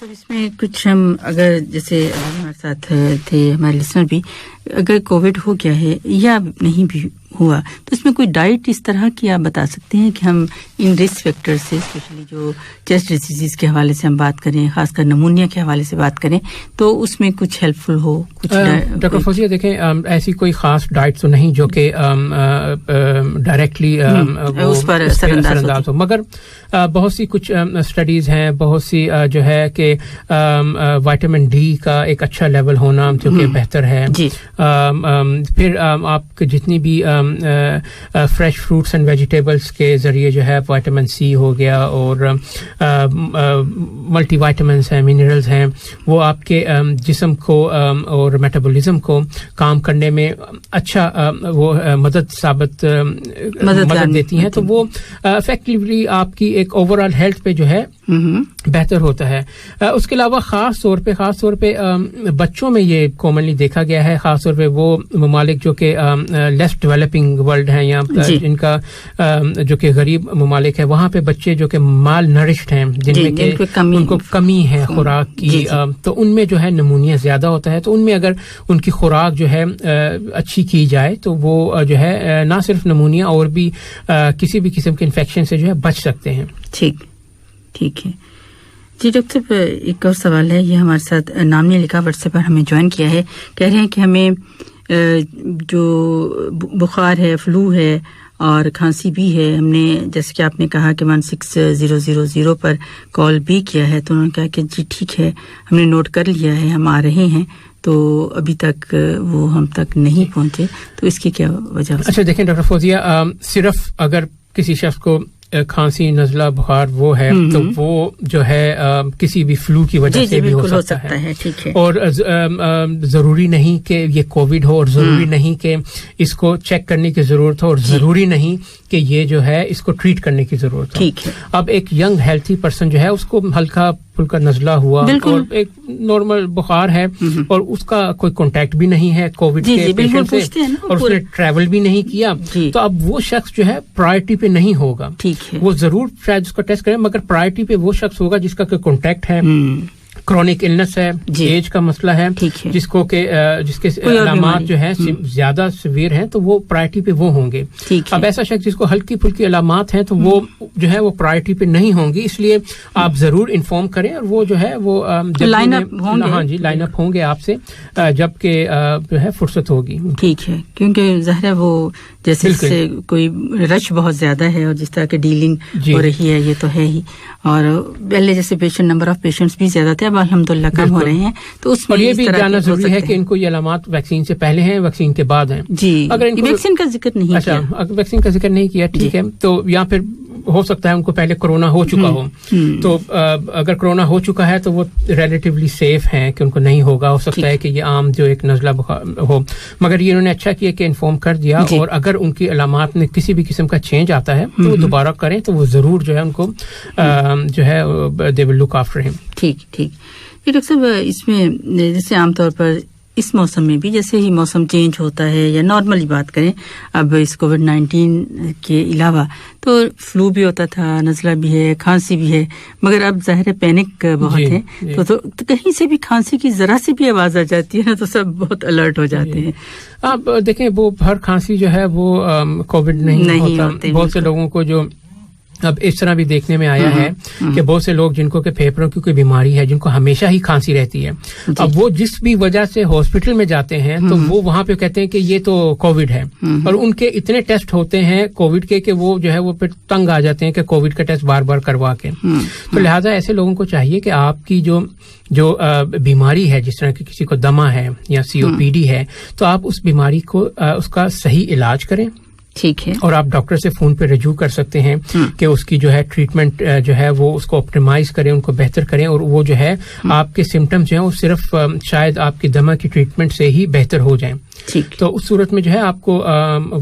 ڈاکٹر اس میں کچھ ہم اگر جیسے ہمارے ساتھ تھے ہمارے لسنر بھی اگر کووڈ ہو گیا ہے یا نہیں بھی ہوا تو اس میں کوئی ڈائٹ اس طرح کی آپ بتا سکتے ہیں کہ ہم ان رسک فیکٹر سے اسپیشلی جو چیسٹ ڈیزیز کے حوالے سے ہم بات کریں خاص کر نمونیا کے حوالے سے بات کریں تو اس میں کچھ ہیلپ فل ہو کچھ ڈاکٹر فوزیہ دیکھیں ایسی کوئی خاص ڈائٹ تو نہیں جو کہ ڈائریکٹلی اس پر اثر انداز ہو مگر بہت سی کچھ اسٹڈیز ہیں بہت سی جو ہے کہ وائٹامن ڈی کا ایک اچھا لیول ہونا جو کہ بہتر ہے پھر آپ جتنی بھی فریش فروٹس اینڈ ویجیٹیبلس کے ذریعے جو ہے وائٹامن سی ہو گیا اور ملٹی وائٹامنس ہیں منرلز ہیں وہ آپ کے جسم کو اور میٹابولزم کو کام کرنے میں اچھا وہ مدد دیتی ہیں تو وہ افیکٹولی آپ کی ایک اوور آل ہیلتھ پہ جو ہے بہتر ہوتا ہے. اس کے علاوہ خاص طور پہ بچوں میں یہ کامنلی دیکھا گیا ہے خاص طور پہ وہ ممالک جو کہ لیس ڈیولپنگ ورلڈ ہیں یا جن کا جو کہ غریب ممالک ہے وہاں پہ بچے جو کہ مال نرشڈ ہیں جن میں کہ ان کو کمی ہے خوراک کی تو ان میں جو ہے نمونیا زیادہ ہوتا ہے تو ان میں اگر ان کی خوراک جو ہے اچھی کی جائے تو وہ جو ہے نہ صرف نمونیا اور بھی کسی بھی قسم کے انفیکشن سے جو ہے بچ سکتے ہیں. ٹھیک ہے جی ڈاکٹر صاحب ایک اور سوال ہے یہ ہمارے ساتھ نام نے لکھا واٹس ایپ پر ہمیں جوائن کیا ہے کہہ رہے ہیں کہ ہمیں جو بخار ہے فلو ہے اور کھانسی بھی ہے ہم نے جیسے کہ آپ نے کہا کہ 16000 پر کال بھی کیا ہے تو انہوں نے کہا کہ جی ٹھیک ہے ہم نے نوٹ کر لیا ہے ہم آ رہے ہیں تو ابھی تک وہ ہم تک نہیں پہنچے تو اس کی کیا وجہ؟ اچھا دیکھیں ڈاکٹر فوزیہ صرف اگر کسی شخص کو کھانسی نزلہ بخار وہ ہے تو وہ جو ہے کسی بھی فلو کی وجہ سے بھی ہو سکتا ہے ٹھیک ہے اور ضروری نہیں کہ یہ کووڈ ہو اور ضروری نہیں کہ اس کو چیک کرنے کی ضرورت ہو اور ضروری نہیں کہ یہ جو ہے اس کو ٹریٹ کرنے کی ضرورت ہو. ٹھیک ہے اب ایک ینگ ہیلتھی پرسن جو ہے اس کو ہلکا پھلکا نزلہ ہوا اور ایک نارمل بخار ہے اور اس کا کوئی کانٹیکٹ بھی نہیں ہے کووڈ کے پیشنٹ سے اور اس نے ٹریول بھی نہیں کیا تو اب وہ شخص جو ہے پرائرٹی پہ نہیں ہوگا. وہ ضرور شاید اس کا ٹیسٹ کرے مگر پرائرٹی پہ وہ شخص ہوگا جس کا کوئی کانٹیکٹ ہے کرونک النس ہے ایج کا مسئلہ ہے جس کو کہ جس کے علامات جو ہیں زیادہ سیویئر ہیں تو وہ پرائرٹی پہ وہ ہوں گے. اب ایسا شخص جس کو ہلکی پھلکی علامات ہیں تو وہ جو ہے وہ پرائرٹی پہ نہیں ہوں گی اس لیے آپ ضرور انفارم کریں اور وہ جو ہے وہ لائن اپ ہوں گے آپ سے جب کہ جو ہے فرصت ہوگی. ٹھیک ہے کیونکہ ظاہر ہے وہ جیسے کوئی رش بہت زیادہ ہے اور جس طرح کی ڈیلنگ ہو رہی ہے یہ تو ہے ہی اور پہلے جیسے پیشنٹ نمبر آف پیشنٹس بھی زیادہ تھے اب الحمدللہ کم ہو رہے ہیں تو اس میں یہ بھی جاننا ضروری ہے کہ ان کو یہ علامات ویکسین سے پہلے ہیں ویکسین کے بعد ہیں. جی اگر ویکسین کا ذکر نہیں کیا اگر ویکسین کا ذکر نہیں کیا ٹھیک ہے تو یا پھر ہو سکتا ہے ان کو پہلے کورونا ہو چکا ہو تو اگر کورونا ہو چکا ہے تو وہ ریلیٹیولی سیف ہیں کہ ان کو نہیں ہوگا. ہو سکتا ہے کہ یہ عام جو ایک نزلہ بخار ہو مگر یہ انہوں نے اچھا کیا کہ انفارم کر دیا اور اگر ان کی علامات میں کسی بھی قسم کا چینج آتا ہے تو وہ دوبارہ کریں تو وہ ضرور جو ہے ان کو جو ہے دے ول لک آفٹر ہم. ٹھیک ڈاکٹر صاحب اس میں جیسے عام طور پر اس موسم میں بھی جیسے ہی موسم چینج ہوتا ہے یا نارملی بات کریں اب اس کووڈ-19 کے علاوہ تو فلو بھی ہوتا تھا نزلہ بھی ہے کھانسی بھی ہے مگر اب ظاہر پینک بہت ہے تو کہیں سے بھی کھانسی کی ذرا سی بھی آواز آ جاتی ہے نا تو سب بہت الرٹ ہو جاتے ہیں. اب دیکھیں وہ ہر کھانسی جو ہے وہ کووڈ نہیں ہوتا. بہت سے لوگوں کو جو اب اس طرح بھی دیکھنے میں آیا ہے کہ بہت سے لوگ جن کو کہ پھیپھڑوں کی کوئی بیماری ہے جن کو ہمیشہ ہی کھانسی رہتی ہے اب وہ جس بھی وجہ سے ہاسپٹل میں جاتے ہیں تو وہ وہاں پہ کہتے ہیں کہ یہ تو کووڈ ہے اور ان کے اتنے ٹیسٹ ہوتے ہیں کووڈ کے کہ وہ جو ہے وہ پھر تنگ آ جاتے ہیں کہ کووڈ کا ٹیسٹ بار بار کروا کے. تو لہٰذا ایسے لوگوں کو چاہیے کہ آپ کی جو بیماری ہے جس طرح کی کسی کو دمہ ہے یا COPD ہے تو آپ اس بیماری کو اس کا صحیح علاج کریں. ٹھیک ہے اور آپ ڈاکٹر سے فون پہ رجوع کر سکتے ہیں کہ اس کی جو ہے ٹریٹمنٹ جو ہے وہ اس کو آپٹیمائز کریں ان کو بہتر کریں اور وہ جو ہے آپ کے سمٹمز جو ہیں وہ صرف شاید آپ کی دمہ کی ٹریٹمنٹ سے ہی بہتر ہو جائیں. تو اس صورت میں جو ہے آپ کو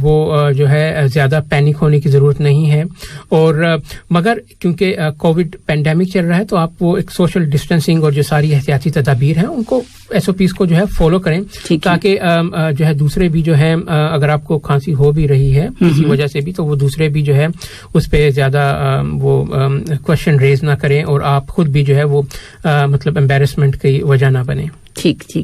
وہ جو ہے زیادہ پینک ہونے کی ضرورت نہیں ہے اور مگر کیونکہ کووڈ پینڈیمک چل رہا ہے تو آپ وہ ایک سوشل ڈسٹینسنگ اور جو ساری احتیاطی تدابیر ہیں ان کو SOPs کو جو ہے فالو کریں تاکہ جو ہے دوسرے بھی جو ہے اگر آپ کو کھانسی ہو بھی رہی ہے کسی وجہ سے بھی تو وہ دوسرے بھی جو ہے اس پہ زیادہ وہ کوشچن ریز نہ کریں اور آپ خود بھی جو ہے وہ مطلب امبیرسمنٹ کی وجہ نہ بنے. ٹھیک جی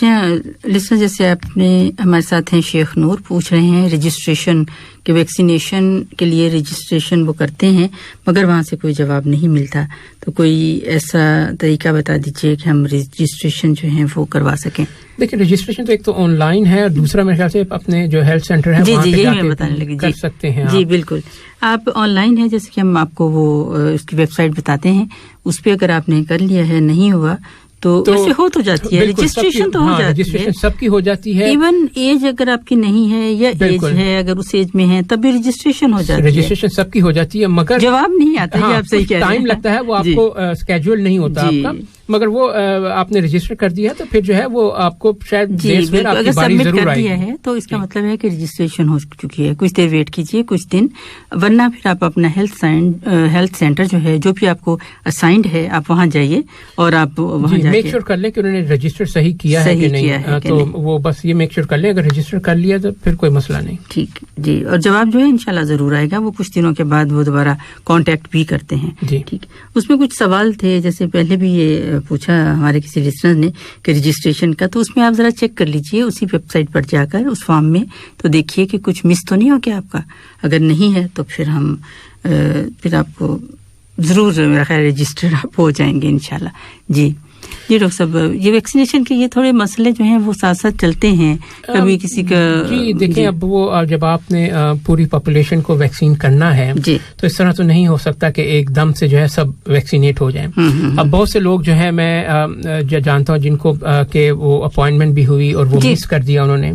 ہاں لسنر جیسے آپ نے ہمارے ساتھ ہیں شیخ نور پوچھ رہے ہیں رجسٹریشن کہ ویکسینیشن کے لیے رجسٹریشن وہ کرتے ہیں مگر وہاں سے کوئی جواب نہیں ملتا تو کوئی ایسا طریقہ بتا دیجیے کہ ہم رجسٹریشن جو ہے وہ کروا سکیں. دیکھیں رجسٹریشن تو ایک تو آن لائن ہے اور دوسرا میرے خیال سے اپنے جو ہیلتھ سینٹر ہے وہاں پہ جا کے کر سکتے ہیں. جی بالکل آپ آن لائن ہے جیسے کہ ہم آپ کو وہ اس کی ویب سائٹ بتاتے ہیں اس پہ اگر آپ نے کر لیا ہے نہیں ہوا تو ویسے ہو تو جاتی ہے رجسٹریشن تو ہو جاتی ہے رجسٹریشن سب کی ہو جاتی ہے ایون ایج اگر آپ کی نہیں ہے یا ایج ہے اگر اس ایج میں ہے تب بھی رجسٹریشن ہو جاتی ہے رجسٹریشن سب کی ہو جاتی ہے مگر جواب نہیں آتا ہے آپ صحیح کہہ رہے ہیں ٹائم لگتا ہے وہ آپ کو اسکیجول نہیں ہوتا آپ کا مگر وہ آپ نے رجسٹر کر دیا تو پھر جو ہے وہ آپ کو شاید اگر سبمٹ کر دیا ہے تو اس کا مطلب ہے کہ رجسٹریشن ہو چکی ہے. کچھ دیر ویٹ کیجیے کچھ دن ورنہ پھر آپ اپنا ہیلتھ سینٹر جو ہے جو بھی آپ کو اسائنڈ ہے آپ وہاں جائیے اور آپ وہاں جا کے میک شیور کر لیں کہ انہوں نے رجسٹر صحیح کیا ہے کہ نہیں تو وہ بس یہ میک شیور کر لیں اگر رجسٹر کر لیا تو پھر کوئی مسئلہ نہیں. ٹھیک جی اور جواب جو ہے انشاءاللہ ضرور آئے گا وہ کچھ دنوں کے بعد وہ دوبارہ کانٹیکٹ بھی کرتے ہیں. ٹھیک اس میں کچھ سوال تھے جیسے پہلے بھی یہ پوچھا ہمارے کسی لسنر نے کہ رجسٹریشن کا تو اس میں آپ ذرا چیک کر لیجئے اسی ویب سائٹ پر جا کر اس فارم میں تو دیکھیے کہ کچھ مس تو نہیں ہو گیا آپ کا. اگر نہیں ہے تو پھر آپ کو ضرور میرا خیال رجسٹر آپ ہو جائیں گے انشاءاللہ. جی ڈاکٹر صاحب یہ ویکسینیشن کے یہ تھوڑے مسئلے جو ہیں وہ ساتھ ساتھ چلتے ہیں کبھی کسی کا جی دیکھیں اب وہ جب آپ نے پوری پاپولیشن کو ویکسین کرنا ہے تو اس طرح تو نہیں ہو سکتا کہ ایک دم سے جو ہے سب ویکسینیٹ ہو جائیں. اب بہت سے لوگ جو ہے میں جانتا ہوں جن کو کہ وہ اپوائنٹمنٹ بھی ہوئی اور وہ مس کر دیا انہوں نے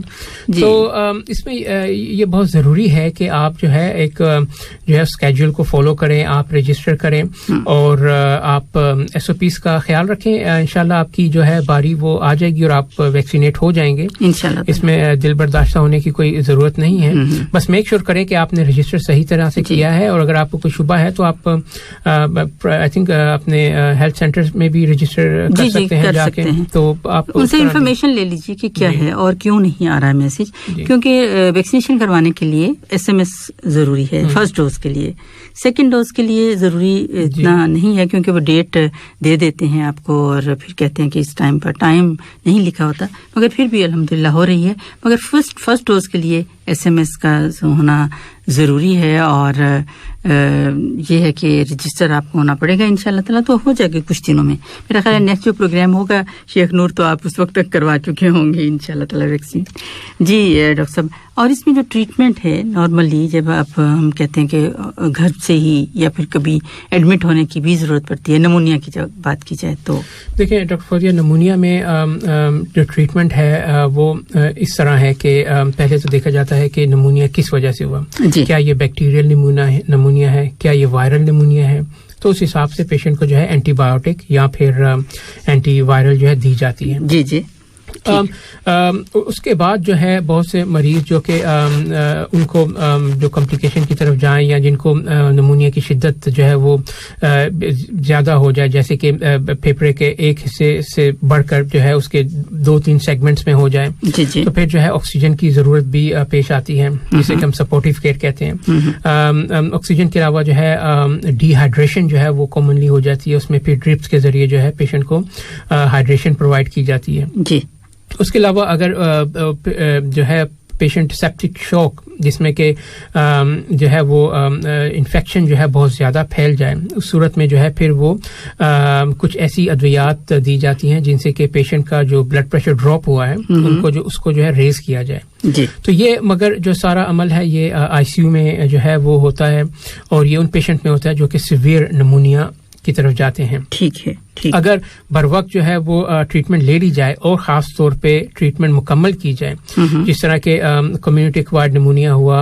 تو اس میں یہ بہت ضروری ہے کہ آپ جو ہے ایک جو ہے اسکیجول کو فالو کریں آپ رجسٹر کریں اور آپ SOPs کا خیال رکھیں. انشاءاللہ آپ کی جو ہے باری وہ آ جائے گی اور آپ ویکسینیٹ ہو جائیں گے انشاءاللہ. اس میں دل برداشتہ ہونے کی کوئی ضرورت نہیں ہے. بس میک شیور کریں کہ آپ نے رجسٹر صحیح طرح سے کیا ہے اور اگر آپ کو کوئی شبہ ہے تو آپ آئی تھنک اپنے ہیلتھ سینٹر میں بھی رجسٹر کر سکتے ہیں جا کے تو آپ ان سے انفارمیشن لے لیجیے کہ کیا ہے اور کیوں نہیں آ رہا ہے میسج کیونکہ ویکسینیشن کروانے کے لیے SMS ضروری ہے فرسٹ ڈوز کے لیے. سیکنڈ ڈوز کے لیے ضروری اتنا نہیں ہے کیونکہ وہ ڈیٹ دے دیتے ہیں آپ کو اور پھر کہتے ہیں کہ اس ٹائم پر ٹائم نہیں لکھا ہوتا مگر پھر بھی الحمدللہ ہو رہی ہے. مگر فرسٹ ڈوز کے لیے SMS کا ہونا ضروری ہے اور یہ ہے کہ رجسٹر آپ کو ہونا پڑے گا انشاءاللہ تعالیٰ تو ہو جائے گا کچھ دنوں میں. میرا خیال ہے نیکسٹ جو پروگرام ہوگا شیخ نور تو آپ اس وقت تک کروا چکے ہوں گے انشاءاللہ تعالیٰ ویکسین. جی ڈاکٹر صاحب اور اس میں جو ٹریٹمنٹ ہے نارملی جب آپ ہم کہتے ہیں کہ گھر سے ہی یا پھر کبھی ایڈمٹ ہونے کی بھی ضرورت پڑتی ہے نمونیا کی جب بات کی جائے تو دیکھیں ڈاکٹر فوزیہ نمونیا میں جو ٹریٹمنٹ ہے وہ اس طرح ہے کہ پہلے تو دیکھا جاتا ہے کہ نمونیا کس وجہ سے ہوا. کیا یہ بیکٹیریل نمونیا ہے کیا یہ وائرل نمونیا ہے تو اس حساب سے پیشنٹ کو جو ہے اینٹی بایوٹک یا پھر اینٹی وائرل جو ہے دی جاتی ہے. جی اس کے بعد جو ہے بہت سے مریض جو کہ ان کو جو کمپلیکیشن کی طرف جائیں یا جن کو نمونیا کی شدت جو ہے وہ زیادہ ہو جائے جیسے کہ پھیپھڑے کے ایک حصے سے بڑھ کر جو ہے اس کے 2-3 سیگمنٹس میں ہو جائے تو پھر جو ہے آکسیجن کی ضرورت بھی پیش آتی ہے جسے کہ ہم سپورٹیو کیئر کہتے ہیں. آکسیجن کے علاوہ جو ہے ڈی ہائیڈریشن جو ہے وہ کامنلی ہو جاتی ہے اس میں پھر ڈرپس کے ذریعے جو ہے پیشنٹ کو ہائیڈریشن پرووائڈ کی جاتی ہے. جی اس کے علاوہ اگر جو ہے پیشنٹ سیپٹک شوک جس میں کہ جو ہے وہ انفیکشن جو ہے بہت زیادہ پھیل جائے اس صورت میں جو ہے پھر وہ کچھ ایسی ادویات دی جاتی ہیں جن سے کہ پیشنٹ کا جو بلڈ پریشر ڈراپ ہوا ہے ان کو اس کو جو ہے ریز کیا جائے. تو یہ مگر جو سارا عمل ہے یہ ICU میں جو ہے وہ ہوتا ہے اور یہ ان پیشنٹ میں ہوتا ہے جو کہ سیویئر نمونیا کی طرف جاتے ہیں. ٹھیک ہے اگر بر وقت جو ہے وہ ٹریٹمنٹ لے لی جائے اور خاص طور پہ ٹریٹمنٹ مکمل کی جائے جس طرح کے کمیونٹی ایکوائرڈ نمونیا ہوا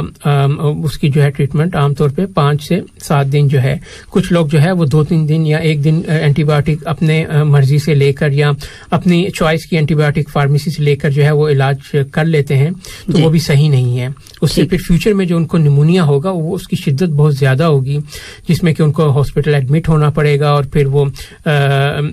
اس کی جو ہے ٹریٹمنٹ عام طور پہ 5 سے 7 دن جو ہے کچھ لوگ جو ہے وہ 2-3 دن یا 1 دن اینٹی بایوٹک اپنے مرضی سے لے کر یا اپنی چوائس کی اینٹی بایوٹک فارمیسی سے لے کر جو ہے وہ علاج کر لیتے ہیں تو وہ بھی صحیح نہیں ہے. اس سے پھر فیوچر میں جو ان کو نمونیا ہوگا وہ اس کی شدت بہت زیادہ ہوگی جس میں کہ ان کو ہاسپٹل ایڈمٹ ہونا پڑے گا اور پھر وہ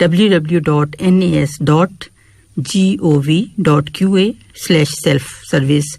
www.nas.gov.qa/self-service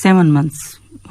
7 months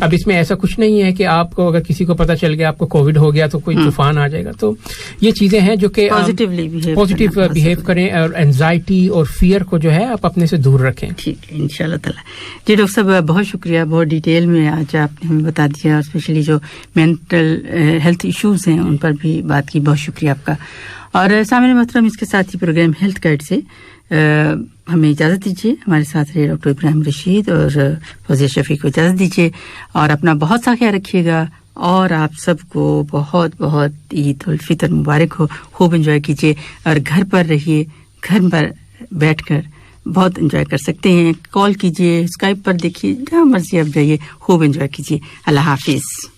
اب اس میں ایسا کچھ نہیں ہے کہ آپ کو اگر کسی کو پتا چل گیا آپ کو کووڈ ہو گیا تو کوئی طوفان آ جائے گا. تو یہ چیزیں ہیں جو کہ پازیٹیو بہیو کریں اور اینزائٹی اور فیئر کو جو ہے آپ اپنے سے دور رکھیں. ٹھیک ہے انشاءاللہ تعالی. جی ڈاکٹر صاحب بہت شکریہ, بہت ڈیٹیل میں آج آپ نے ہمیں بتا دیا, اسپیشلی جو مینٹل ہیلتھ ایشوز ہیں ان پر بھی بات کی. بہت شکریہ آپ کا. اور سامعین محترم, اس کے ساتھ ہی پروگرام ہیلتھ گائیڈ سے ہمیں اجازت دیجیے. ہمارے ساتھ رہے ڈاکٹر ابراہیم رشید اور فوزیہ شفیع کو اجازت دیجیے, اور اپنا بہت سا خیال رکھیے گا, اور آپ سب کو بہت بہت عید الفطر مبارک ہو. خوب انجوائے کیجیے, اور گھر پر رہیے, گھر پر بیٹھ کر بہت انجوائے کر سکتے ہیں. کال کیجیے, اسکائپ پر دیکھیے, جہاں مرضی آپ جائیے, خوب انجوائے کیجیے. اللہ حافظ.